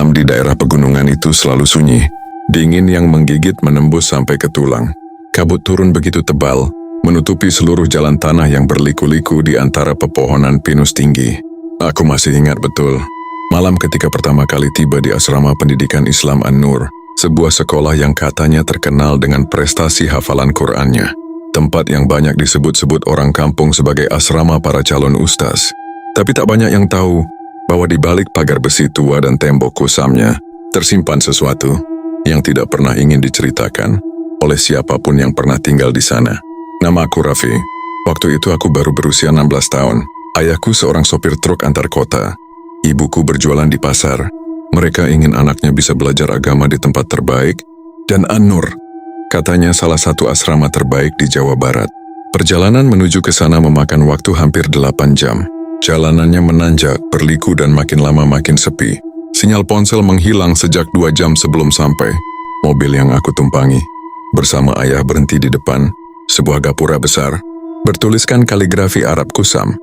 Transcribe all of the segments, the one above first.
malam di daerah pegunungan itu selalu sunyi. Dingin yang menggigit menembus sampai ke tulang. Kabut turun begitu tebal, menutupi seluruh jalan tanah yang berliku-liku di antara pepohonan pinus tinggi. Aku masih ingat betul, malam ketika pertama kali tiba di asrama pendidikan Islam An-Nur, sebuah sekolah yang katanya terkenal dengan prestasi hafalan Qur'annya. Tempat yang banyak disebut-sebut orang kampung sebagai asrama para calon ustaz. Tapi tak banyak yang tahu bahwa di balik pagar besi tua dan tembok kusamnya tersimpan sesuatu yang tidak pernah ingin diceritakan oleh siapapun yang pernah tinggal di sana. Nama aku Raffi. Waktu itu aku baru berusia 16 tahun. Ayahku seorang sopir truk antar kota. Ibuku berjualan di pasar. Mereka ingin anaknya bisa belajar agama di tempat terbaik, dan An-Nur katanya salah satu asrama terbaik di Jawa Barat. Perjalanan menuju ke sana memakan waktu hampir 8 jam. Jalanannya menanjak, berliku dan makin lama makin sepi. Sinyal ponsel menghilang sejak 2 jam sebelum sampai. Mobil yang aku tumpangi bersama ayah berhenti di depan sebuah gapura besar, bertuliskan kaligrafi Arab kusam.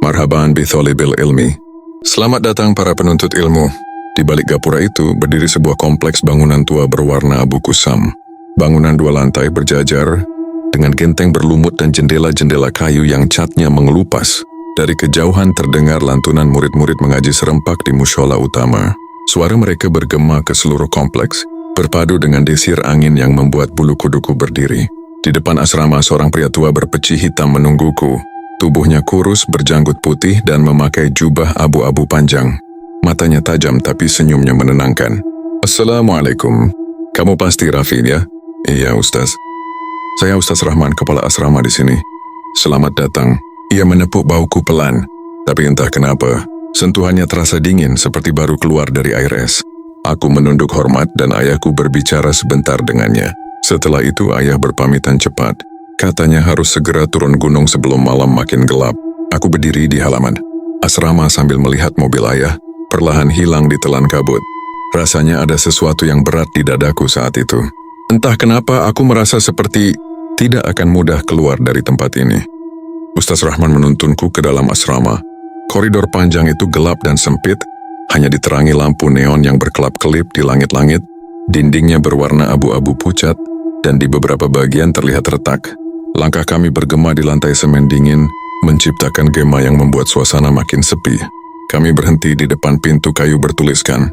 Marhaban bi tholibil ilmi. Selamat datang para penuntut ilmu. Di balik gapura itu berdiri sebuah kompleks bangunan tua berwarna abu kusam. Bangunan 2 lantai berjajar dengan genteng berlumut dan jendela-jendela kayu yang catnya mengelupas. Dari kejauhan terdengar lantunan murid-murid mengaji serempak di mushola utama. Suara mereka bergema ke seluruh kompleks, berpadu dengan desir angin yang membuat bulu kuduku berdiri. Di depan asrama seorang pria tua berpeci hitam menungguku. Tubuhnya kurus, berjanggut putih dan memakai jubah abu-abu panjang. Matanya tajam tapi senyumnya menenangkan. Assalamualaikum. Kamu pasti Raffi ya? Iya Ustaz. Saya Ustaz Rahman, kepala asrama di sini. Selamat datang. Ia menepuk bauku pelan, tapi entah kenapa, sentuhannya terasa dingin seperti baru keluar dari air es. Aku menunduk hormat dan ayahku berbicara sebentar dengannya. Setelah itu ayah berpamitan cepat. Katanya harus segera turun gunung sebelum malam makin gelap. Aku berdiri di halaman asrama sambil melihat mobil ayah perlahan hilang di telan kabut. Rasanya ada sesuatu yang berat di dadaku saat itu. Entah kenapa aku merasa seperti tidak akan mudah keluar dari tempat ini. Ustaz Rahman menuntunku ke dalam asrama. Koridor panjang itu gelap dan sempit, hanya diterangi lampu neon yang berkelap-kelip di langit-langit. Dindingnya berwarna abu-abu pucat, dan di beberapa bagian terlihat retak. Langkah kami bergema di lantai semen dingin, menciptakan gema yang membuat suasana makin sepi. Kami berhenti di depan pintu kayu bertuliskan,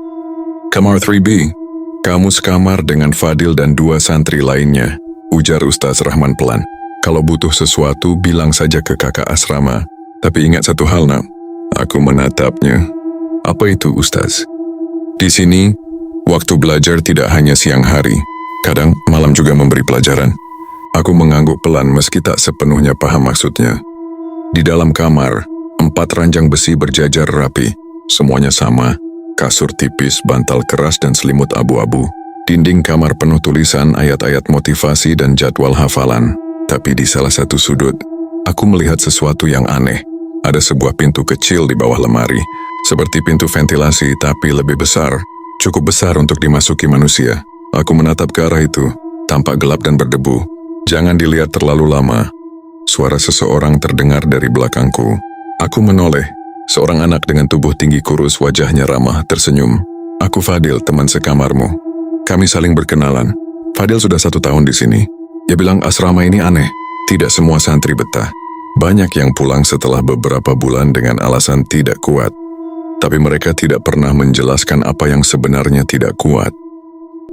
Kamar 3B. Kamu sekamar dengan Fadil dan 2 santri lainnya, ujar Ustaz Rahman pelan. Kalau butuh sesuatu, bilang saja ke kakak asrama. Tapi ingat satu hal, nak. Aku menatapnya. Apa itu, Ustaz? Di sini, waktu belajar tidak hanya siang hari. Kadang malam juga memberi pelajaran. Aku mengangguk pelan meski tak sepenuhnya paham maksudnya. Di dalam kamar, 4 ranjang besi berjajar rapi. Semuanya sama. Kasur tipis, bantal keras dan selimut abu-abu. Dinding kamar penuh tulisan, ayat-ayat motivasi dan jadwal hafalan. Tapi di salah satu sudut, aku melihat sesuatu yang aneh. Ada sebuah pintu kecil di bawah lemari, seperti pintu ventilasi tapi lebih besar. Cukup besar untuk dimasuki manusia. Aku menatap ke arah itu, tampak gelap dan berdebu. Jangan dilihat terlalu lama. Suara seseorang terdengar dari belakangku. Aku menoleh. Seorang anak dengan tubuh tinggi kurus, wajahnya ramah, tersenyum. Aku Fadil, teman sekamarmu. Kami saling berkenalan. Fadil sudah 1 tahun di sini. Dia bilang asrama ini aneh. Tidak semua santri betah. Banyak yang pulang setelah beberapa bulan dengan alasan tidak kuat. Tapi mereka tidak pernah menjelaskan apa yang sebenarnya tidak kuat.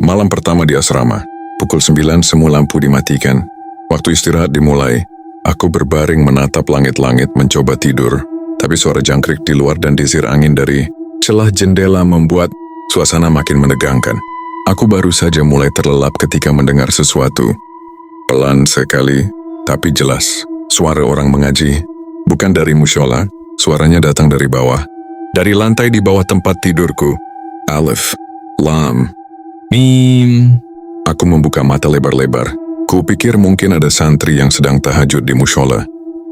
Malam pertama di asrama, pukul 9 semua lampu dimatikan. Waktu istirahat dimulai. Aku berbaring menatap langit-langit mencoba tidur. Tapi suara jangkrik di luar dan desir angin dari celah jendela membuat suasana makin menegangkan. Aku baru saja mulai terlelap ketika mendengar sesuatu. Pelan sekali, tapi jelas. Suara orang mengaji. Bukan dari mushola, suaranya datang dari bawah. Dari lantai di bawah tempat tidurku. Alif, Lam, Mim. Aku membuka mata lebar-lebar. Kupikir mungkin ada santri yang sedang tahajud di mushola.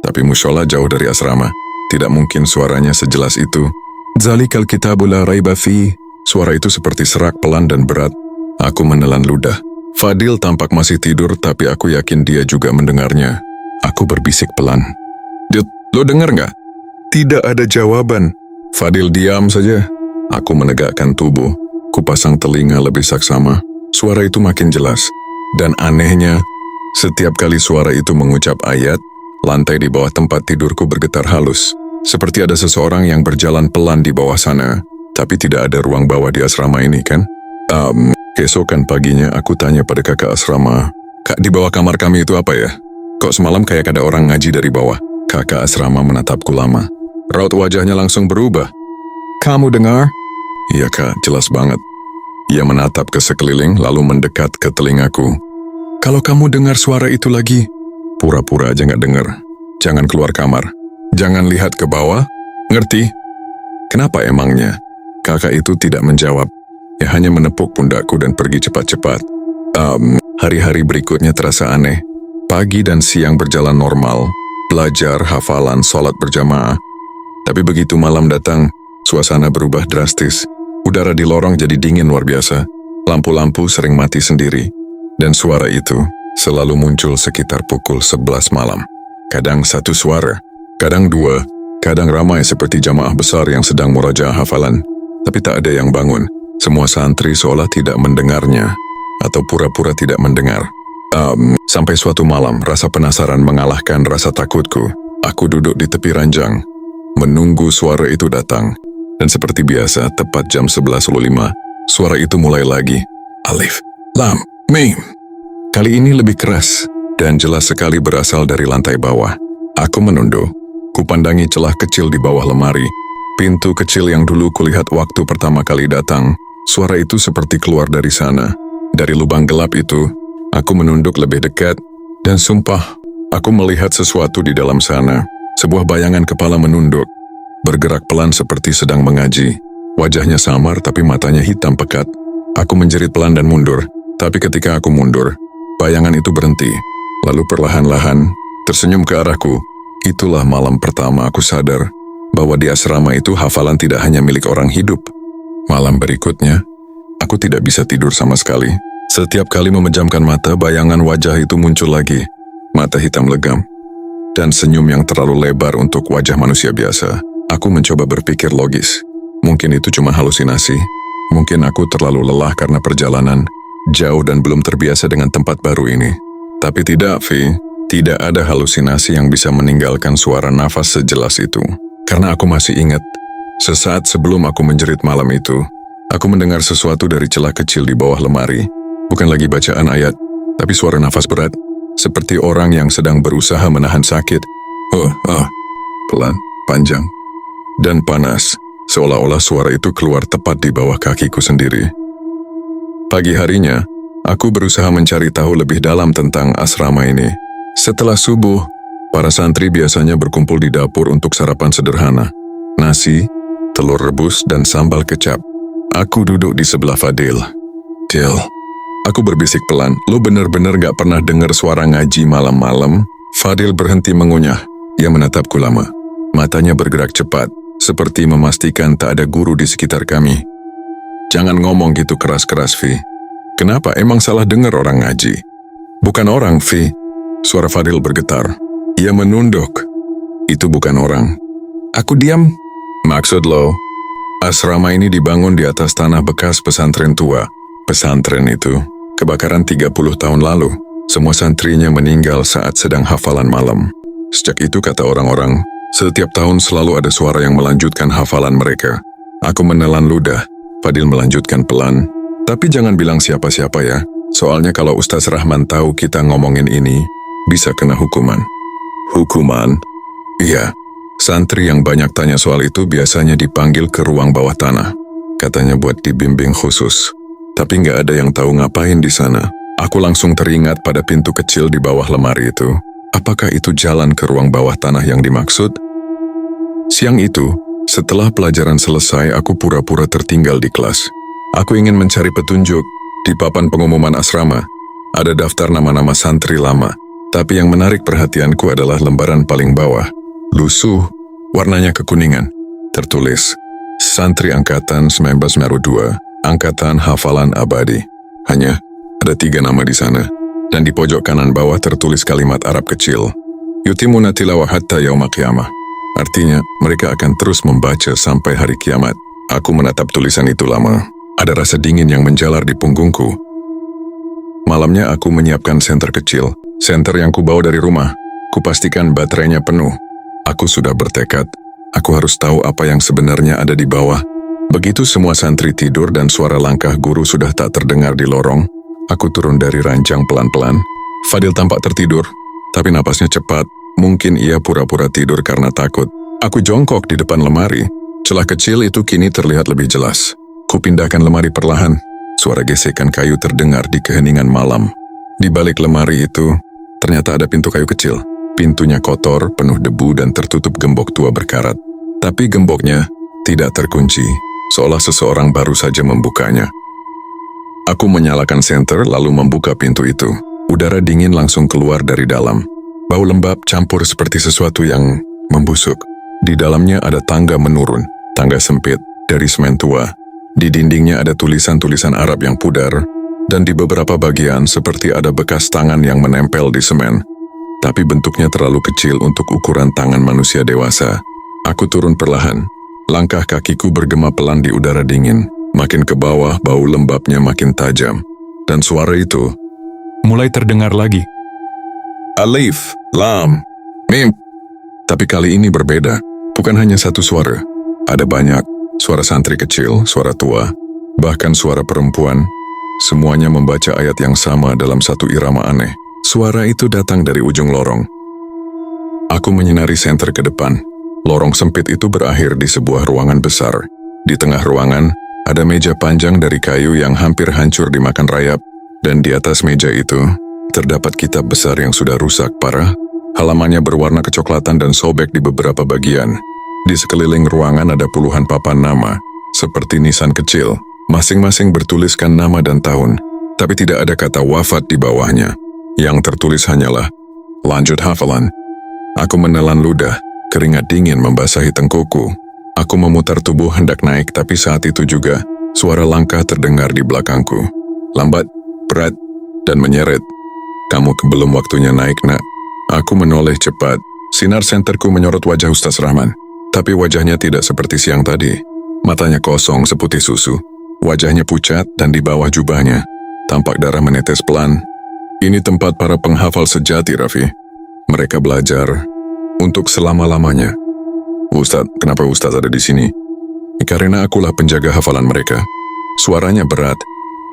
Tapi mushola jauh dari asrama. Tidak mungkin suaranya sejelas itu. Zalikal kitabu la raiba fi. Suara itu seperti serak pelan dan berat. Aku menelan ludah. Fadil tampak masih tidur, tapi aku yakin dia juga mendengarnya. Aku berbisik pelan. Dut, lo dengar nggak? Tidak ada jawaban. Fadil diam saja. Aku menegakkan tubuh. Kupasang telinga lebih saksama. Suara itu makin jelas. Dan anehnya, setiap kali suara itu mengucap ayat, lantai di bawah tempat tidurku bergetar halus. Seperti ada seseorang yang berjalan pelan di bawah sana. Tapi tidak ada ruang bawah di asrama ini, kan? Keesokan paginya aku tanya pada kakak asrama, "Kak, di bawah kamar kami itu apa ya? Kok semalam kayak ada orang ngaji dari bawah?" Kakak asrama menatapku lama. Raut wajahnya langsung berubah. "Kamu dengar?" "Iya kak, jelas banget." Ia menatap ke sekeliling lalu mendekat ke telingaku. "Kalau kamu dengar suara itu lagi, pura-pura aja nggak dengar. Jangan keluar kamar. Jangan lihat ke bawah. Ngerti?" "Kenapa emangnya?" Kakak itu tidak menjawab. Ia hanya menepuk pundakku dan pergi cepat-cepat. Hari-hari berikutnya terasa aneh. Pagi dan siang berjalan normal. Belajar, hafalan, sholat berjamaah. Tapi begitu malam datang, suasana berubah drastis. Udara di lorong jadi dingin luar biasa. Lampu-lampu sering mati sendiri. Dan suara itu selalu muncul sekitar pukul 11 malam. Kadang satu suara, kadang dua, kadang ramai seperti jamaah besar yang sedang murajaah hafalan. Tapi tak ada yang bangun. Semua santri seolah tidak mendengarnya, atau pura-pura tidak mendengar. Sampai suatu malam, rasa penasaran mengalahkan rasa takutku. Aku duduk di tepi ranjang, menunggu suara itu datang. Dan seperti biasa, tepat jam 11.05, suara itu mulai lagi. Alif, Lam, Mim. Kali ini lebih keras, dan jelas sekali berasal dari lantai bawah. Aku menunduk, kupandangi celah kecil di bawah lemari. Pintu kecil yang dulu kulihat waktu pertama kali datang. Suara itu seperti keluar dari sana. Dari lubang gelap itu, aku menunduk lebih dekat, dan sumpah, aku melihat sesuatu di dalam sana. Sebuah bayangan kepala menunduk, bergerak pelan seperti sedang mengaji. Wajahnya samar tapi matanya hitam pekat. Aku menjerit pelan dan mundur, tapi ketika aku mundur, bayangan itu berhenti. Lalu perlahan-lahan, tersenyum ke arahku. Itulah malam pertama aku sadar bahwa di asrama itu hafalan tidak hanya milik orang hidup. Malam berikutnya, aku tidak bisa tidur sama sekali. Setiap kali memejamkan mata, bayangan wajah itu muncul lagi. Mata hitam legam, dan senyum yang terlalu lebar untuk wajah manusia biasa. Aku mencoba berpikir logis. Mungkin itu cuma halusinasi. Mungkin aku terlalu lelah karena perjalanan jauh dan belum terbiasa dengan tempat baru ini. Tapi tidak, Vi. Tidak ada halusinasi yang bisa meninggalkan suara nafas sejelas itu. Karena aku masih ingat, sesaat sebelum aku menjerit malam itu, aku mendengar sesuatu dari celah kecil di bawah lemari. Bukan lagi bacaan ayat, tapi suara nafas berat, seperti orang yang sedang berusaha menahan sakit. Pelan, panjang, dan panas, seolah-olah suara itu keluar tepat di bawah kakiku sendiri. Pagi harinya, aku berusaha mencari tahu lebih dalam tentang asrama ini. Setelah subuh, para santri biasanya berkumpul di dapur untuk sarapan sederhana. Nasi, telur rebus, dan sambal kecap. Aku duduk di sebelah Fadil. "Dil," aku berbisik pelan, "lo bener-bener gak pernah dengar suara ngaji malam-malam?" Fadil berhenti mengunyah. Ia menatapku lama. Matanya bergerak cepat, seperti memastikan tak ada guru di sekitar kami. "Jangan ngomong gitu keras-keras, Vi. Kenapa? Emang salah dengar orang ngaji?" "Bukan orang, Vi." Suara Fadil bergetar. Ia menunduk. "Itu bukan orang." Aku diam. "Maksud lo?" Asrama ini dibangun di atas tanah bekas pesantren tua. Pesantren itu kebakaran 30 tahun lalu. Semua santrinya meninggal saat sedang hafalan malam. Sejak itu, kata orang-orang, setiap tahun selalu ada suara yang melanjutkan hafalan mereka. Aku menelan ludah. Fadil melanjutkan pelan. "Tapi jangan bilang siapa-siapa ya. Soalnya kalau Ustaz Rahman tahu kita ngomongin ini, bisa kena hukuman." "Hukuman?" "Iya. Santri yang banyak tanya soal itu biasanya dipanggil ke ruang bawah tanah. Katanya buat dibimbing khusus. Tapi nggak ada yang tahu ngapain di sana." Aku langsung teringat pada pintu kecil di bawah lemari itu. Apakah itu jalan ke ruang bawah tanah yang dimaksud? Siang itu, setelah pelajaran selesai, aku pura-pura tertinggal di kelas. Aku ingin mencari petunjuk. Di papan pengumuman asrama, ada daftar nama-nama santri lama. Tapi yang menarik perhatianku adalah lembaran paling bawah. Lusuh, warnanya kekuningan. Tertulis, Santri Angkatan 1902, Angkatan Hafalan Abadi. Hanya ada 3 nama di sana. Dan di pojok kanan bawah tertulis kalimat Arab kecil. Yutimuna tilawah hatta yauma qiyamah. Artinya, mereka akan terus membaca sampai hari kiamat. Aku menatap tulisan itu lama. Ada rasa dingin yang menjalar di punggungku. Malamnya aku menyiapkan senter kecil, senter yang kubawa dari rumah. Kupastikan baterainya penuh. Aku sudah bertekad, aku harus tahu apa yang sebenarnya ada di bawah. Begitu semua santri tidur dan suara langkah guru sudah tak terdengar di lorong, aku turun dari ranjang pelan-pelan. Fadil tampak tertidur, tapi napasnya cepat. Mungkin ia pura-pura tidur karena takut. Aku jongkok di depan lemari. Celah kecil itu kini terlihat lebih jelas. Kupindahkan lemari perlahan. Suara gesekan kayu terdengar di keheningan malam. Di balik lemari itu, ternyata ada pintu kayu kecil. Pintunya kotor, penuh debu dan tertutup gembok tua berkarat. Tapi gemboknya tidak terkunci, seolah seseorang baru saja membukanya. Aku menyalakan senter lalu membuka pintu itu. Udara dingin langsung keluar dari dalam. Bau lembab campur seperti sesuatu yang membusuk. Di dalamnya ada tangga menurun, tangga sempit, dari semen tua. Di dindingnya ada tulisan-tulisan Arab yang pudar, dan di beberapa bagian seperti ada bekas tangan yang menempel di semen. Tapi bentuknya terlalu kecil untuk ukuran tangan manusia dewasa. Aku turun perlahan. Langkah kakiku bergema pelan di udara dingin. Makin ke bawah, bau lembabnya makin tajam. Dan suara itu mulai terdengar lagi. Alif, Lam, Mim. Tapi kali ini berbeda. Bukan hanya satu suara. Ada banyak. Suara santri kecil, suara tua, bahkan suara perempuan. Semuanya membaca ayat yang sama dalam satu irama aneh. Suara itu datang dari ujung lorong. Aku menyinari senter ke depan. Lorong sempit itu berakhir di sebuah ruangan besar. Di tengah ruangan, ada meja panjang dari kayu yang hampir hancur dimakan rayap. Dan di atas meja itu, terdapat kitab besar yang sudah rusak parah. Halamannya berwarna kecoklatan dan sobek di beberapa bagian. Di sekeliling ruangan ada puluhan papan nama, seperti nisan kecil. Masing-masing bertuliskan nama dan tahun, tapi tidak ada kata wafat di bawahnya. Yang tertulis hanyalah, lanjut hafalan. Aku menelan ludah, keringat dingin membasahi tengkukku. Aku memutar tubuh hendak naik, tapi saat itu juga, suara langkah terdengar di belakangku. Lambat, berat, dan menyeret. Kamu belum waktunya naik, nak. Aku menoleh cepat. Sinar senterku menyorot wajah Ustaz Rahman. Tapi wajahnya tidak seperti siang tadi. Matanya kosong seputih susu. Wajahnya pucat dan di bawah jubahnya tampak darah menetes pelan. Ini tempat para penghafal sejati, Raffi. Mereka belajar untuk selama-lamanya. Ustaz, kenapa Ustaz ada di sini? Karena akulah penjaga hafalan mereka. Suaranya berat,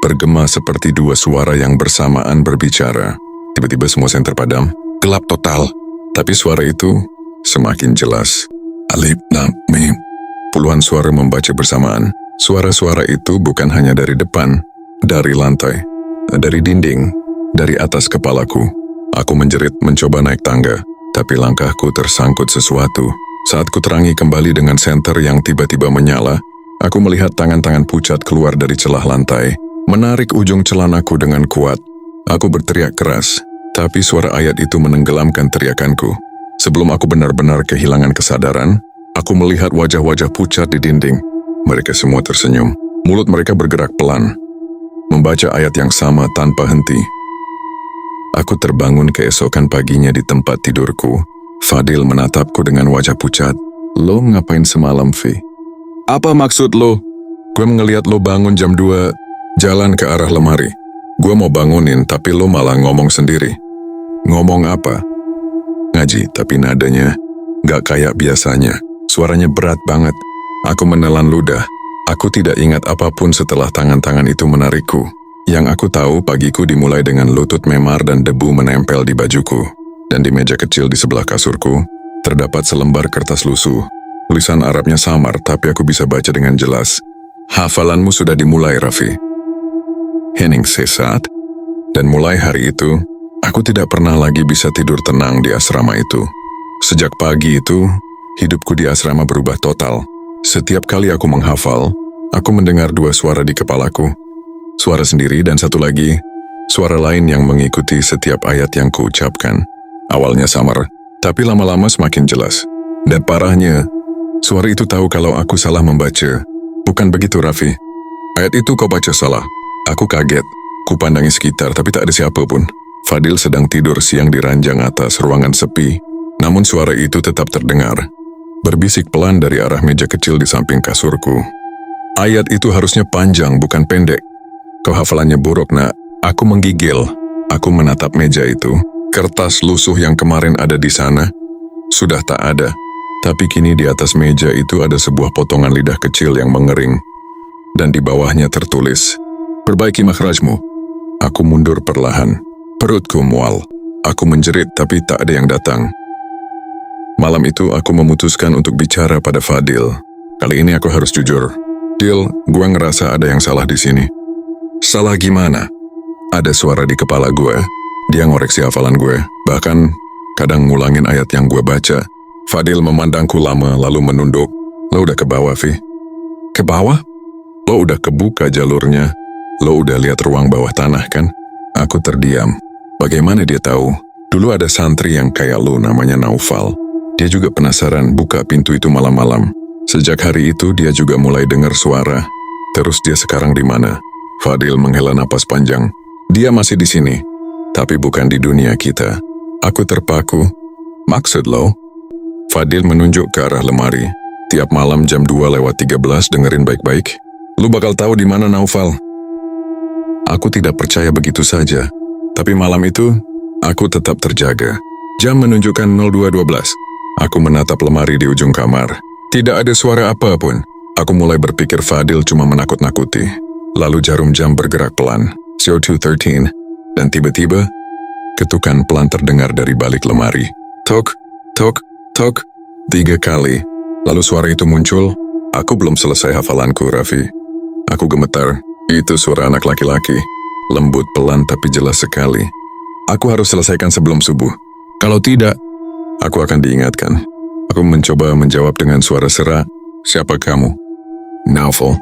bergema seperti dua suara yang bersamaan berbicara. Tiba-tiba semua senter padam, gelap total. Tapi suara itu semakin jelas. Alif, Lam, Mim. Puluhan suara membaca bersamaan. Suara-suara itu bukan hanya dari depan, dari lantai, dari dinding, dari atas kepalaku. Aku menjerit mencoba naik tangga, tapi langkahku tersangkut sesuatu. Saat ku terangi kembali dengan senter yang tiba-tiba menyala, aku melihat tangan-tangan pucat keluar dari celah lantai, menarik ujung celanaku dengan kuat. Aku berteriak keras, tapi suara ayat itu menenggelamkan teriakanku. Sebelum aku benar-benar kehilangan kesadaran, aku melihat wajah-wajah pucat di dinding. Mereka semua tersenyum. Mulut mereka bergerak pelan, membaca ayat yang sama tanpa henti. Aku terbangun keesokan paginya di tempat tidurku. Fadil menatapku dengan wajah pucat. Lo ngapain semalam, Vi? Apa maksud lo? Gue ngeliat lo bangun jam 2, jalan ke arah lemari. Gue mau bangunin, tapi lo malah ngomong sendiri. Ngomong apa? Ngaji, tapi nadanya gak kayak biasanya. Suaranya berat banget. Aku menelan ludah. Aku tidak ingat apapun setelah tangan-tangan itu menarikku. Yang aku tahu pagiku dimulai dengan lutut memar dan debu menempel di bajuku. Dan di meja kecil di sebelah kasurku, terdapat selembar kertas lusuh. Tulisan Arabnya samar, tapi aku bisa baca dengan jelas. Hafalanmu sudah dimulai, Raffi. Hening sesaat, dan mulai hari itu, aku tidak pernah lagi bisa tidur tenang di asrama itu. Sejak pagi itu, hidupku di asrama berubah total. Setiap kali aku menghafal, aku mendengar dua suara di kepalaku. Suara sendiri dan satu lagi, suara lain yang mengikuti setiap ayat yang kuucapkan. Awalnya samar, tapi lama-lama semakin jelas. Dan parahnya, suara itu tahu kalau aku salah membaca. Bukan begitu, Raffi. Ayat itu kau baca salah. Aku kaget. Kupandangi sekitar, tapi tak ada siapapun. Fadil sedang tidur siang di ranjang atas ruangan sepi. Namun suara itu tetap terdengar. Berbisik pelan dari arah meja kecil di samping kasurku. Ayat itu harusnya panjang, bukan pendek. Kau hafalannya buruk, nak. Aku menggigil. Aku menatap meja itu. Kertas lusuh yang kemarin ada di sana sudah tak ada. Tapi kini di atas meja itu ada sebuah potongan lidah kecil yang mengering. Dan di bawahnya tertulis, "Perbaiki makhrajmu." Aku mundur perlahan. Perutku mual. Aku menjerit tapi tak ada yang datang. Malam itu aku memutuskan untuk bicara pada Fadil. Kali ini aku harus jujur. Dil, gue ngerasa ada yang salah di sini. Salah gimana? Ada suara di kepala gue. Dia ngoreksi hafalan gue. Bahkan kadang ngulangin ayat yang gue baca. Fadil memandangku lama lalu menunduk. Lo udah ke bawah, Vi? Ke bawah? Lo udah kebuka jalurnya. Lo udah lihat ruang bawah tanah kan? Aku terdiam. Bagaimana dia tahu? Dulu ada santri yang kayak lo namanya Naufal. Dia juga penasaran buka pintu itu malam-malam. Sejak hari itu dia juga mulai dengar suara. Terus dia sekarang di mana? Fadil menghela napas panjang. Dia masih di sini, tapi bukan di dunia kita. Aku terpaku. Maksud lo? Fadil menunjuk ke arah lemari. Tiap malam jam 2:13 dengerin baik-baik. Lu bakal tahu di mana Naufal. Aku tidak percaya begitu saja. Tapi malam itu, aku tetap terjaga. Jam menunjukkan 02:12. Aku menatap lemari di ujung kamar. Tidak ada suara apapun. Aku mulai berpikir Fadil cuma menakut-nakuti. Lalu jarum jam bergerak pelan. 02:13. Dan tiba-tiba, ketukan pelan terdengar dari balik lemari. Tok, tok, tok. 3 kali. Lalu suara itu muncul. Aku belum selesai hafalanku, Raffi. Aku gemetar. Itu suara anak laki-laki. Lembut, pelan, tapi jelas sekali. Aku harus selesaikan sebelum subuh. Kalau tidak, aku akan diingatkan. Aku mencoba menjawab dengan suara serak. Siapa kamu? Naufal.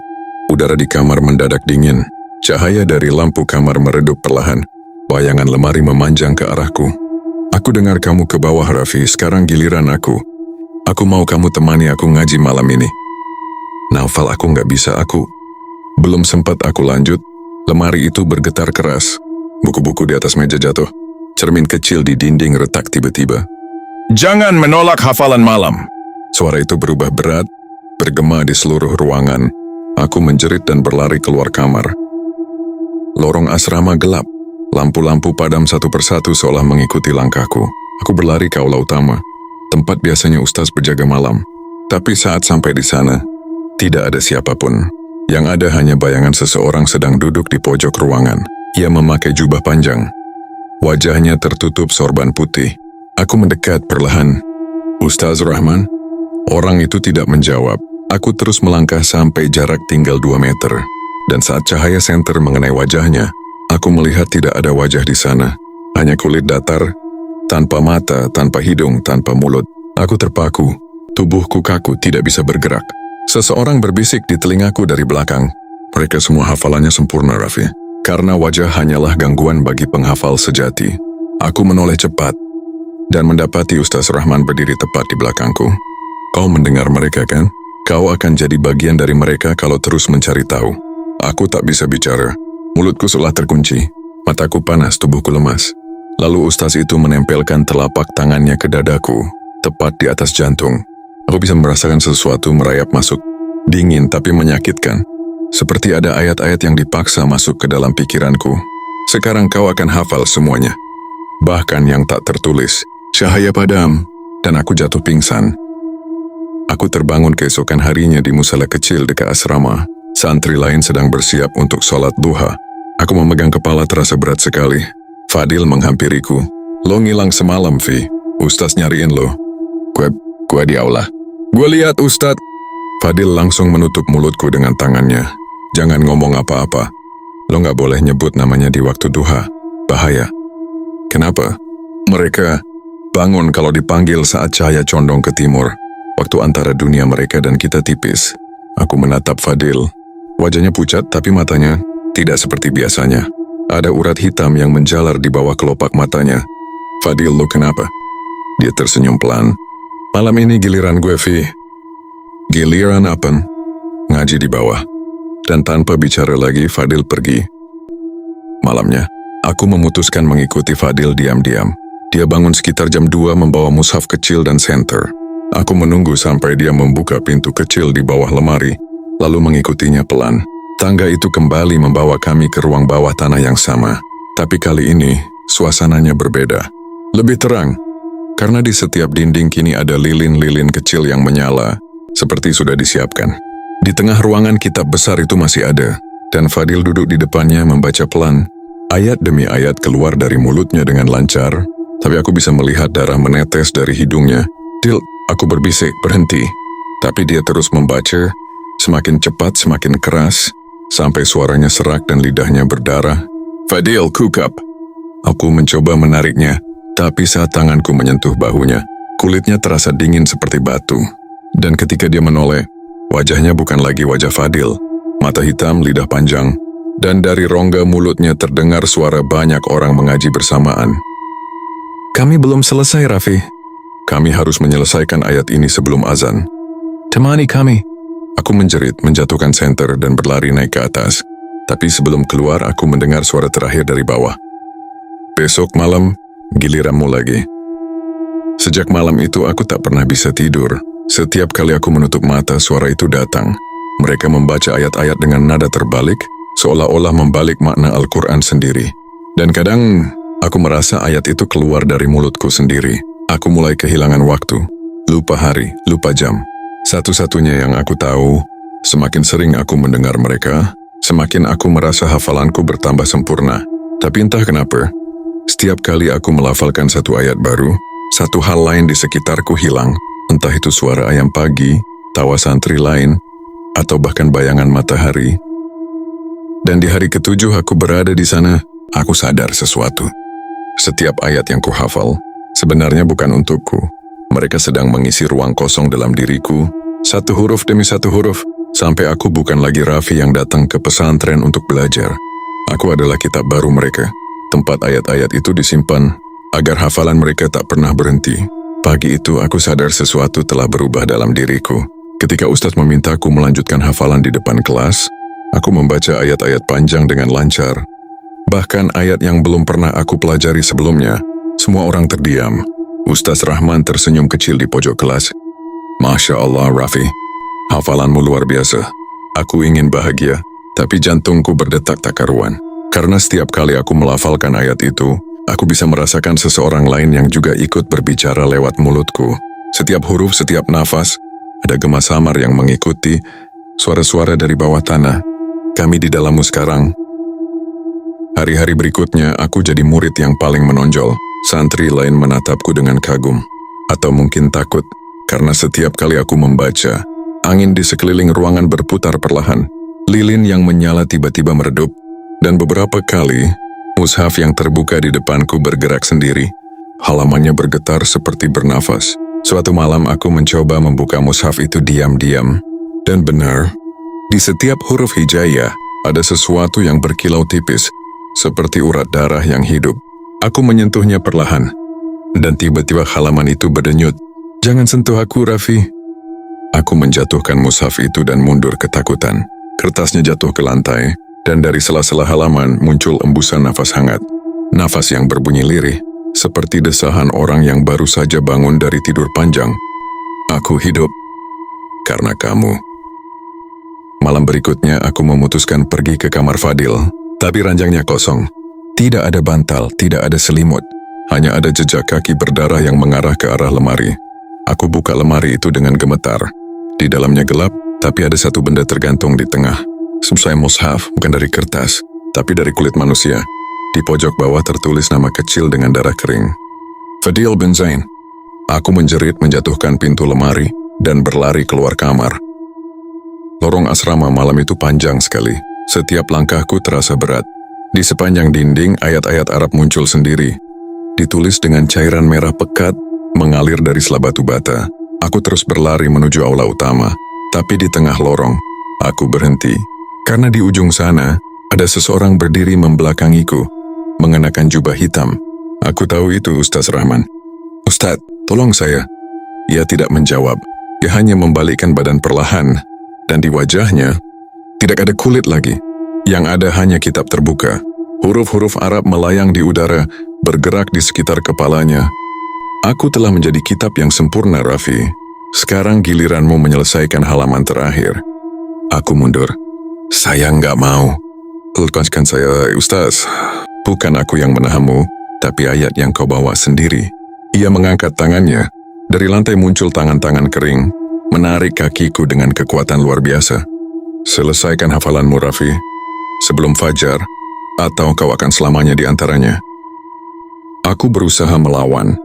Udara di kamar mendadak dingin. Cahaya dari lampu kamar meredup perlahan. Bayangan lemari memanjang ke arahku. Aku dengar kamu ke bawah, Raffi. Sekarang giliran aku. Aku mau kamu temani aku ngaji malam ini. Naufal, aku nggak bisa, aku. Belum sempat aku lanjut, lemari itu bergetar keras. Buku-buku di atas meja jatuh. Cermin kecil di dinding retak tiba-tiba. Jangan menolak hafalan malam. Suara itu berubah berat, bergema di seluruh ruangan. Aku menjerit dan berlari keluar kamar. Lorong asrama gelap. Lampu-lampu padam satu persatu seolah mengikuti langkahku. Aku berlari ke aula utama, tempat biasanya Ustaz berjaga malam. Tapi saat sampai di sana, tidak ada siapapun. Yang ada hanya bayangan seseorang sedang duduk di pojok ruangan. Ia memakai jubah panjang. Wajahnya tertutup sorban putih. Aku mendekat perlahan. Ustaz Rahman? Orang itu tidak menjawab. Aku terus melangkah sampai jarak tinggal 2 meter. Dan saat cahaya senter mengenai wajahnya, aku melihat tidak ada wajah di sana. Hanya kulit datar, tanpa mata, tanpa hidung, tanpa mulut. Aku terpaku. Tubuhku kaku, tidak bisa bergerak. Seseorang berbisik di telingaku dari belakang. Mereka semua hafalannya sempurna, Raffi. Karena wajah hanyalah gangguan bagi penghafal sejati. Aku menoleh cepat dan mendapati Ustaz Rahman berdiri tepat di belakangku. Kau mendengar mereka kan? Kau akan jadi bagian dari mereka kalau terus mencari tahu. Aku tak bisa bicara. Mulutku seolah terkunci. Mataku panas, tubuhku lemas. Lalu Ustaz itu menempelkan telapak tangannya ke dadaku, tepat di atas jantung. Aku bisa merasakan sesuatu merayap masuk. Dingin tapi menyakitkan. Seperti ada ayat-ayat yang dipaksa masuk ke dalam pikiranku. Sekarang kau akan hafal semuanya. Bahkan yang tak tertulis. Cahaya padam, dan aku jatuh pingsan. Aku terbangun keesokan harinya di musala kecil dekat asrama. Santri lain sedang bersiap untuk sholat duha. Aku memegang kepala terasa berat sekali. Fadil menghampiriku. Lo ngilang semalam, Vi. Ustaz nyariin lo. Gue di aula. Gue lihat Ustaz. Fadil langsung menutup mulutku dengan tangannya. Jangan ngomong apa-apa. Lo gak boleh nyebut namanya di waktu duha. Bahaya. Kenapa? Mereka bangun kalau dipanggil saat cahaya condong ke timur. Waktu antara dunia mereka dan kita tipis. Aku menatap Fadil. Wajahnya pucat tapi matanya tidak seperti biasanya. Ada urat hitam yang menjalar di bawah kelopak matanya. Fadil, lo kenapa? Dia tersenyum pelan. Malam ini giliran gue, Vi. Giliran apa? Ngaji di bawah. Dan tanpa bicara lagi, Fadil pergi. Malamnya, aku memutuskan mengikuti Fadil diam-diam. Dia bangun sekitar jam 2 membawa mushaf kecil dan senter. Aku menunggu sampai dia membuka pintu kecil di bawah lemari. lalu mengikutinya pelan. Tangga itu kembali membawa kami ke ruang bawah tanah yang sama. Tapi kali ini, suasananya berbeda. Lebih terang, karena di setiap dinding kini ada lilin-lilin kecil yang menyala, seperti sudah disiapkan. Di tengah ruangan kitab besar itu masih ada, dan Fadil duduk di depannya membaca pelan. Ayat demi ayat keluar dari mulutnya dengan lancar, tapi aku bisa melihat darah menetes dari hidungnya. Dil, aku berbisik, berhenti. Tapi dia terus membaca, semakin cepat, semakin keras, sampai suaranya serak dan lidahnya berdarah. Fadil, kukap. Aku mencoba menariknya, tapi saat tanganku menyentuh bahunya, kulitnya terasa dingin seperti batu. Dan ketika dia menoleh, wajahnya bukan lagi wajah Fadil. Mata hitam, lidah panjang, dan dari rongga mulutnya terdengar suara banyak orang mengaji bersamaan. Kami belum selesai, Raffi. Kami harus menyelesaikan ayat ini sebelum azan. Temani kami. Aku menjerit, menjatuhkan senter dan berlari naik ke atas. Tapi sebelum keluar, aku mendengar suara terakhir dari bawah. Besok malam, giliranmu lagi. Sejak malam itu, aku tak pernah bisa tidur. Setiap kali aku menutup mata, suara itu datang. Mereka membaca ayat-ayat dengan nada terbalik, seolah-olah membalik makna Al-Quran sendiri. Dan kadang, aku merasa ayat itu keluar dari mulutku sendiri. Aku mulai kehilangan waktu, lupa hari, lupa jam. Satu-satunya yang aku tahu, semakin sering aku mendengar mereka, semakin aku merasa hafalanku bertambah sempurna. Tapi entah kenapa, setiap kali aku melafalkan satu ayat baru, satu hal lain di sekitarku hilang. Entah itu suara ayam pagi, tawa santri lain, atau bahkan bayangan matahari. Dan di hari ketujuh aku berada di sana, aku sadar sesuatu. Setiap ayat yang kuhafal, sebenarnya bukan untukku. Mereka sedang mengisi ruang kosong dalam diriku, satu huruf demi satu huruf, sampai aku bukan lagi Raffi yang datang ke pesantren untuk belajar. Aku adalah kitab baru mereka, tempat ayat-ayat itu disimpan, agar hafalan mereka tak pernah berhenti. Pagi itu aku sadar sesuatu telah berubah dalam diriku. Ketika Ustadz memintaku melanjutkan hafalan di depan kelas, aku membaca ayat-ayat panjang dengan lancar. Bahkan ayat yang belum pernah aku pelajari sebelumnya, semua orang terdiam. Ustaz Rahman tersenyum kecil di pojok kelas. Masya Allah, Raffi, hafalanmu luar biasa. Aku ingin bahagia, tapi jantungku berdetak tak karuan. Karena setiap kali aku melafalkan ayat itu, aku bisa merasakan seseorang lain yang juga ikut berbicara lewat mulutku. Setiap huruf, setiap nafas, ada gema samar yang mengikuti, suara-suara dari bawah tanah. Kami di dalammu sekarang. Hari-hari berikutnya, aku jadi murid yang paling menonjol. Santri lain menatapku dengan kagum. Atau mungkin takut, karena setiap kali aku membaca, angin di sekeliling ruangan berputar perlahan. Lilin yang menyala tiba-tiba meredup. Dan beberapa kali, mushaf yang terbuka di depanku bergerak sendiri. Halamannya bergetar seperti bernafas. Suatu malam aku mencoba membuka mushaf itu diam-diam. Dan benar, di setiap huruf hijaiyah ada sesuatu yang berkilau tipis, seperti urat darah yang hidup. Aku menyentuhnya perlahan, dan tiba-tiba halaman itu berdenyut. Jangan sentuh aku, Raffi. Aku menjatuhkan mushaf itu dan mundur ketakutan. Kertasnya jatuh ke lantai, dan dari sela-sela halaman muncul embusan nafas hangat. Nafas yang berbunyi lirih, seperti desahan orang yang baru saja bangun dari tidur panjang. Aku hidup karena kamu. Malam berikutnya aku memutuskan pergi ke kamar Fadil, tapi ranjangnya kosong. Tidak ada bantal, tidak ada selimut. Hanya ada jejak kaki berdarah yang mengarah ke arah lemari. Aku buka lemari itu dengan gemetar. Di dalamnya gelap, tapi ada satu benda tergantung di tengah. Sesuai mushaf, bukan dari kertas, tapi dari kulit manusia. Di pojok bawah tertulis nama kecil dengan darah kering. Fadil bin Zain. Aku menjerit menjatuhkan pintu lemari dan berlari keluar kamar. Lorong asrama malam itu panjang sekali. Setiap langkahku terasa berat. Di sepanjang dinding, ayat-ayat Arab muncul sendiri. Ditulis dengan cairan merah pekat, mengalir dari sela batu bata. Aku terus berlari menuju aula utama. Tapi di tengah lorong, aku berhenti. Karena di ujung sana, ada seseorang berdiri membelakangiku, mengenakan jubah hitam. Aku tahu itu Ustaz Rahman. Ustadz, tolong saya. Ia tidak menjawab. Dia hanya membalikkan badan perlahan. Dan di wajahnya, tidak ada kulit lagi. Yang ada hanya kitab terbuka. Huruf-huruf Arab melayang di udara, bergerak di sekitar kepalanya. Aku telah menjadi kitab yang sempurna, Raffi. Sekarang giliranmu menyelesaikan halaman terakhir. Aku mundur. Saya nggak mau. Lepaskan saya, Ustaz. Bukan aku yang menahanmu, tapi ayat yang kau bawa sendiri. Ia mengangkat tangannya. Dari lantai muncul tangan-tangan kering, menarik kakiku dengan kekuatan luar biasa. Selesaikan hafalanmu, Raffi. Sebelum fajar, atau kau akan selamanya di antaranya. Aku berusaha melawan,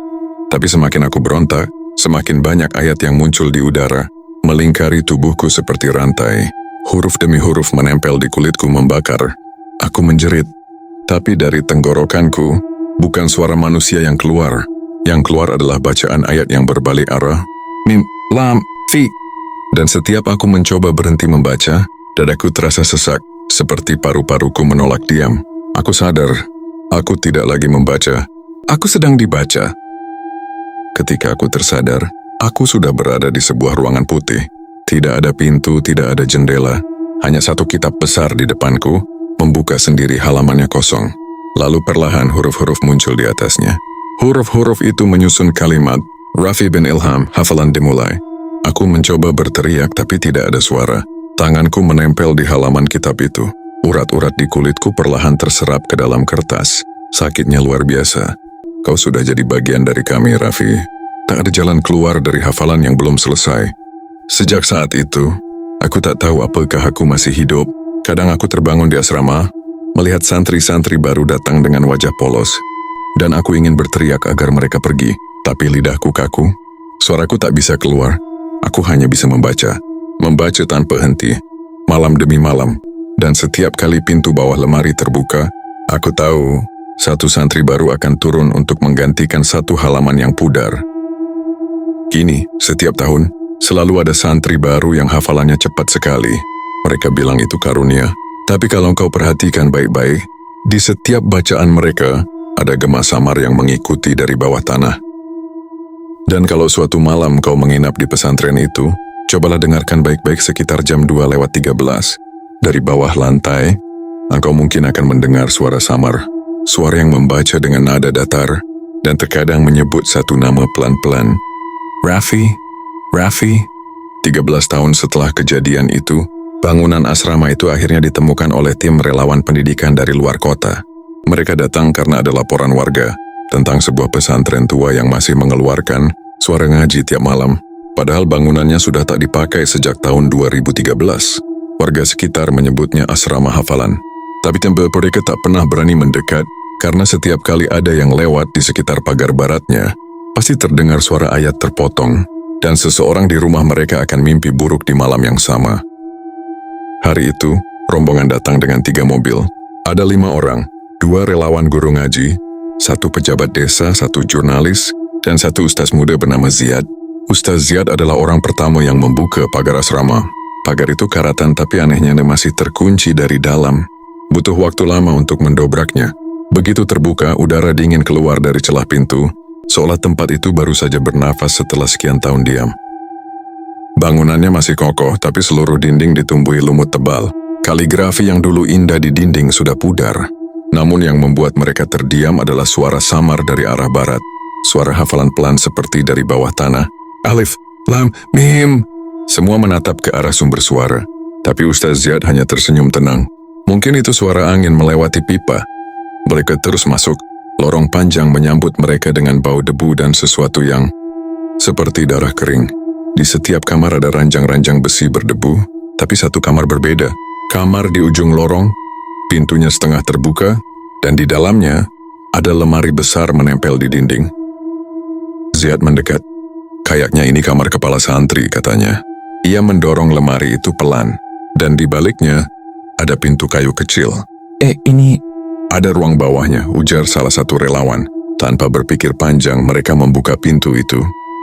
tapi semakin aku berontak, semakin banyak ayat yang muncul di udara, melingkari tubuhku seperti rantai. Huruf demi huruf menempel di kulitku membakar. Aku menjerit, tapi dari tenggorokanku, bukan suara manusia yang keluar. Yang keluar adalah bacaan ayat yang berbalik arah. Mim, lam, fi. Dan setiap aku mencoba berhenti membaca, dadaku terasa sesak, seperti paru-paruku menolak diam. Aku sadar, aku tidak lagi membaca. Aku sedang dibaca. Ketika aku tersadar, aku sudah berada di sebuah ruangan putih. Tidak ada pintu, tidak ada jendela. Hanya satu kitab besar di depanku, membuka sendiri halamannya kosong. Lalu perlahan huruf-huruf muncul di atasnya. Huruf-huruf itu menyusun kalimat. Raffi bin Ilham, hafalan dimulai. Aku mencoba berteriak tapi tidak ada suara. Tanganku menempel di halaman kitab itu. Urat-urat di kulitku perlahan terserap ke dalam kertas. Sakitnya luar biasa. Kau sudah jadi bagian dari kami, Raffi. Tak ada jalan keluar dari hafalan yang belum selesai. Sejak saat itu, aku tak tahu apakah aku masih hidup. Kadang aku terbangun di asrama, melihat santri-santri baru datang dengan wajah polos. Dan aku ingin berteriak agar mereka pergi, tapi lidahku kaku. Suaraku tak bisa keluar. Aku hanya bisa membaca. Membaca tanpa henti, malam demi malam. Dan setiap kali pintu bawah lemari terbuka, aku tahu satu santri baru akan turun untuk menggantikan satu halaman yang pudar. Kini, setiap tahun, selalu ada santri baru yang hafalannya cepat sekali. Mereka bilang itu karunia. Tapi kalau kau perhatikan baik-baik, di setiap bacaan mereka, ada gema samar yang mengikuti dari bawah tanah. Dan kalau suatu malam kau menginap di pesantren itu, cobalah dengarkan baik-baik sekitar jam 2:13. Dari bawah lantai, engkau mungkin akan mendengar suara samar. Suara yang membaca dengan nada datar, dan terkadang menyebut satu nama pelan-pelan. Raffi, Raffi. 13 tahun setelah kejadian itu, bangunan asrama itu akhirnya ditemukan oleh tim relawan pendidikan dari luar kota. Mereka datang karena ada laporan warga tentang sebuah pesantren tua yang masih mengeluarkan suara ngaji tiap malam. Padahal bangunannya sudah tak dipakai sejak tahun 2013. Warga sekitar menyebutnya asrama hafalan. Tapi mereka tak pernah berani mendekat karena setiap kali ada yang lewat di sekitar pagar baratnya, pasti terdengar suara ayat terpotong dan seseorang di rumah mereka akan mimpi buruk di malam yang sama. Hari itu, rombongan datang dengan 3 mobil. Ada 5 orang, 2 relawan guru ngaji, 1 pejabat desa, 1 jurnalis, dan 1 ustaz muda bernama Ziad. Ustaz Ziad adalah orang pertama yang membuka pagar asrama. Pagar itu karatan tapi anehnya masih terkunci dari dalam. Butuh waktu lama untuk mendobraknya. Begitu terbuka, udara dingin keluar dari celah pintu, seolah tempat itu baru saja bernafas setelah sekian tahun diam. Bangunannya masih kokoh, tapi seluruh dinding ditumbuhi lumut tebal. Kaligrafi yang dulu indah di dinding sudah pudar. Namun yang membuat mereka terdiam adalah suara samar dari arah barat. Suara hafalan pelan seperti dari bawah tanah. Alif, lam, mim. Semua menatap ke arah sumber suara, tapi Ustaz Ziad hanya tersenyum tenang. Mungkin itu suara angin melewati pipa. Mereka terus masuk. Lorong panjang menyambut mereka dengan bau debu dan sesuatu yang seperti darah kering. Di setiap kamar ada ranjang-ranjang besi berdebu, tapi satu kamar berbeda. Kamar di ujung lorong, pintunya setengah terbuka, dan di dalamnya ada lemari besar menempel di dinding. Ziad mendekat. Kayaknya ini kamar kepala santri, katanya. Ia mendorong lemari itu pelan, dan di baliknya ada pintu kayu kecil. Ini... Ada ruang bawahnya, ujar salah satu relawan. Tanpa berpikir panjang, mereka membuka pintu itu.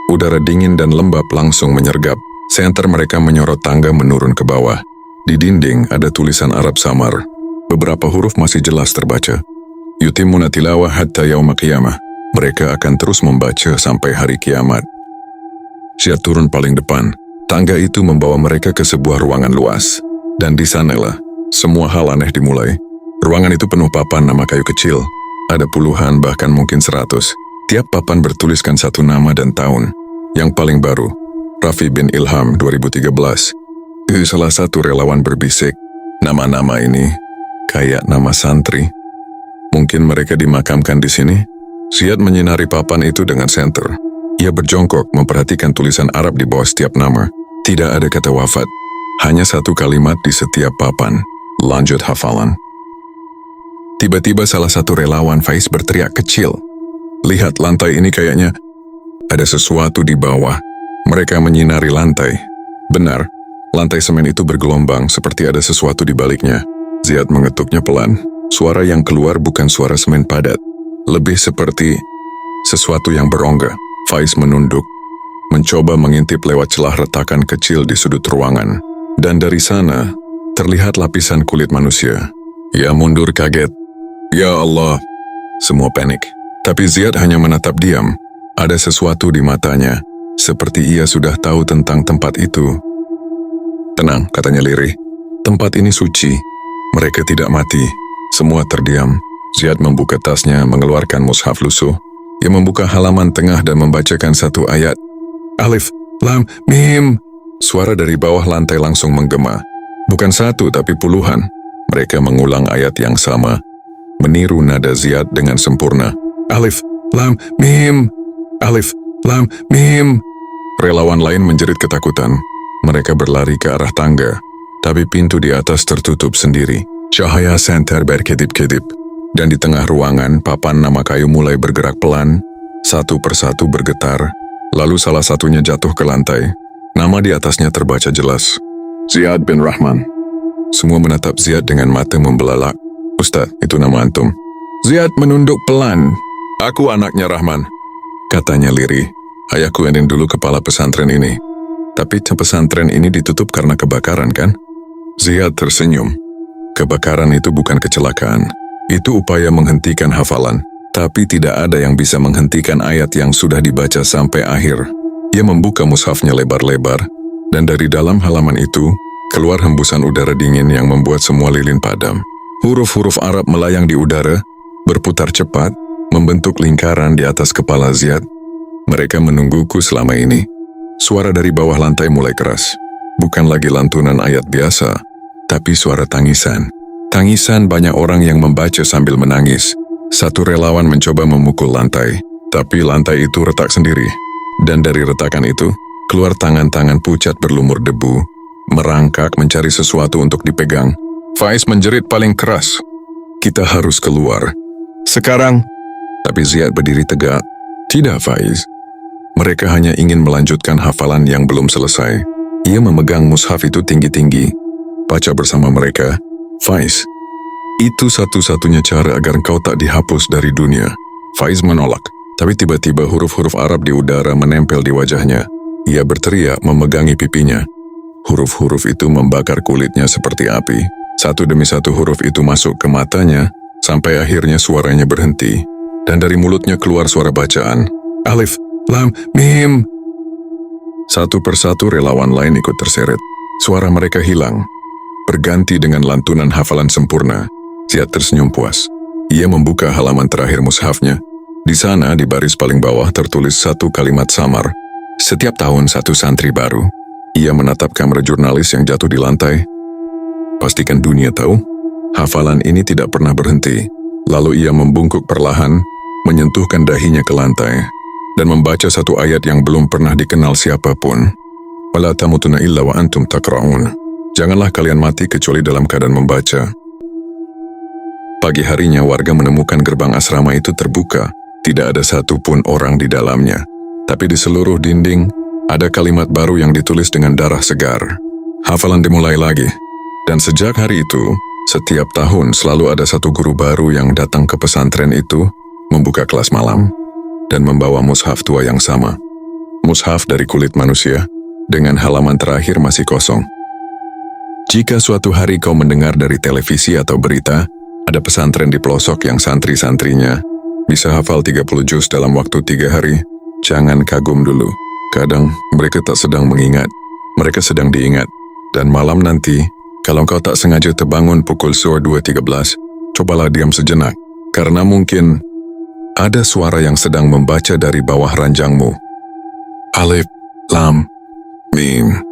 Udara dingin dan lembab langsung menyergap. Senter mereka menyorot tangga menurun ke bawah. Di dinding ada tulisan Arab samar. Beberapa huruf masih jelas terbaca. Yutimuna tilawah hatta yauma qiyamah. Mereka akan terus membaca sampai hari kiamat. Ziad turun paling depan. Tangga itu membawa mereka ke sebuah ruangan luas. Dan di sanalah semua hal aneh dimulai. Ruangan itu penuh papan nama kayu kecil. Ada puluhan bahkan mungkin 100. Tiap papan bertuliskan satu nama dan tahun. Yang paling baru, Raffi bin Ilham 2013. Salah satu relawan berbisik, nama-nama ini kayak nama santri. Mungkin mereka dimakamkan di sini? Ziad menyinari papan itu dengan senter. Ia berjongkok memperhatikan tulisan Arab di bawah setiap nama. Tidak ada kata wafat, hanya satu kalimat di setiap papan. Lanjut hafalan. Tiba-tiba salah satu relawan Faiz berteriak kecil. Lihat lantai ini kayaknya ada sesuatu di bawah. Mereka menyinari lantai. Benar, lantai semen itu bergelombang seperti ada sesuatu di baliknya. Ziad mengetuknya pelan. Suara yang keluar bukan suara semen padat. Lebih seperti sesuatu yang berongga. Faiz menunduk, mencoba mengintip lewat celah retakan kecil di sudut ruangan. Dan dari sana, terlihat lapisan kulit manusia. Ia mundur kaget. Ya Allah! Semua panik. Tapi Ziad hanya menatap diam. Ada sesuatu di matanya, seperti ia sudah tahu tentang tempat itu. Tenang, katanya lirih. Tempat ini suci. Mereka tidak mati. Semua terdiam. Ziad membuka tasnya, mengeluarkan mushaf lusuh. Ia membuka halaman tengah dan membacakan satu ayat. Alif, Lam, Mim. Suara dari bawah lantai langsung menggema. Bukan satu, tapi puluhan. Mereka mengulang ayat yang sama, meniru nada Ziad dengan sempurna. Alif, Lam, Mim. Alif, Lam, Mim. Relawan lain menjerit ketakutan. Mereka berlari ke arah tangga, tapi pintu di atas tertutup sendiri. Cahaya senter berkedip-kedip, dan di tengah ruangan papan nama kayu mulai bergerak pelan, satu persatu bergetar, lalu salah satunya jatuh ke lantai. Nama di atasnya terbaca jelas. Ziad bin Rahman. Semua menatap Ziad dengan mata membelalak. Ustaz, itu nama antum. Ziad menunduk pelan. Aku anaknya Rahman, katanya lirih. Ayahku yang dulu kepala pesantren ini. Tapi pesantren ini ditutup karena kebakaran, kan? Ziad tersenyum. Kebakaran itu bukan kecelakaan. Itu upaya menghentikan hafalan. Tapi tidak ada yang bisa menghentikan ayat yang sudah dibaca sampai akhir. Ia membuka mushafnya lebar-lebar, dan dari dalam halaman itu, keluar hembusan udara dingin yang membuat semua lilin padam. Huruf-huruf Arab melayang di udara, berputar cepat, membentuk lingkaran di atas kepala Ziad. Mereka menungguku selama ini. Suara dari bawah lantai mulai keras. Bukan lagi lantunan ayat biasa, tapi suara tangisan. Tangisan banyak orang yang membaca sambil menangis. Satu relawan mencoba memukul lantai, tapi lantai itu retak sendiri. Dan dari retakan itu, keluar tangan-tangan pucat berlumur debu, merangkak mencari sesuatu untuk dipegang. Faiz menjerit paling keras. Kita harus keluar. Sekarang. Tapi Ziad berdiri tegak. Tidak, Faiz. Mereka hanya ingin melanjutkan hafalan yang belum selesai. Ia memegang mushaf itu tinggi-tinggi. Baca bersama mereka. Faiz, itu satu-satunya cara agar engkau tak dihapus dari dunia. Faiz menolak, tapi tiba-tiba huruf-huruf Arab di udara menempel di wajahnya. Ia berteriak memegangi pipinya. Huruf-huruf itu membakar kulitnya seperti api. Satu demi satu huruf itu masuk ke matanya, sampai akhirnya suaranya berhenti. Dan dari mulutnya keluar suara bacaan. Alif, Lam, Mim. Satu persatu relawan lain ikut terseret. Suara mereka hilang, berganti dengan lantunan hafalan sempurna. Ziad tersenyum puas. Ia membuka halaman terakhir mushafnya. Di sana, di baris paling bawah, tertulis satu kalimat samar. Setiap tahun satu santri baru. Ia menatap kamera jurnalis yang jatuh di lantai. Pastikan dunia tahu, hafalan ini tidak pernah berhenti. Lalu ia membungkuk perlahan, menyentuhkan dahinya ke lantai, dan membaca satu ayat yang belum pernah dikenal siapapun. Wala tamutunna illa wa antum taqra'un. Janganlah kalian mati kecuali dalam keadaan membaca. Pagi harinya warga menemukan gerbang asrama itu terbuka. Tidak ada satupun orang di dalamnya. Tapi di seluruh dinding, ada kalimat baru yang ditulis dengan darah segar. Hafalan dimulai lagi. Dan sejak hari itu, setiap tahun selalu ada satu guru baru yang datang ke pesantren itu, membuka kelas malam, dan membawa mushaf tua yang sama. Mushaf dari kulit manusia, dengan halaman terakhir masih kosong. Jika suatu hari kau mendengar dari televisi atau berita, ada pesantren di pelosok yang santri-santrinya bisa hafal 30 juz dalam waktu 3 hari, jangan kagum dulu. Kadang mereka tak sedang mengingat, mereka sedang diingat. Dan malam nanti, kalau kau tak sengaja terbangun pukul 2.13, cobalah diam sejenak, karena mungkin ada suara yang sedang membaca dari bawah ranjangmu. Alif, Lam, Mim.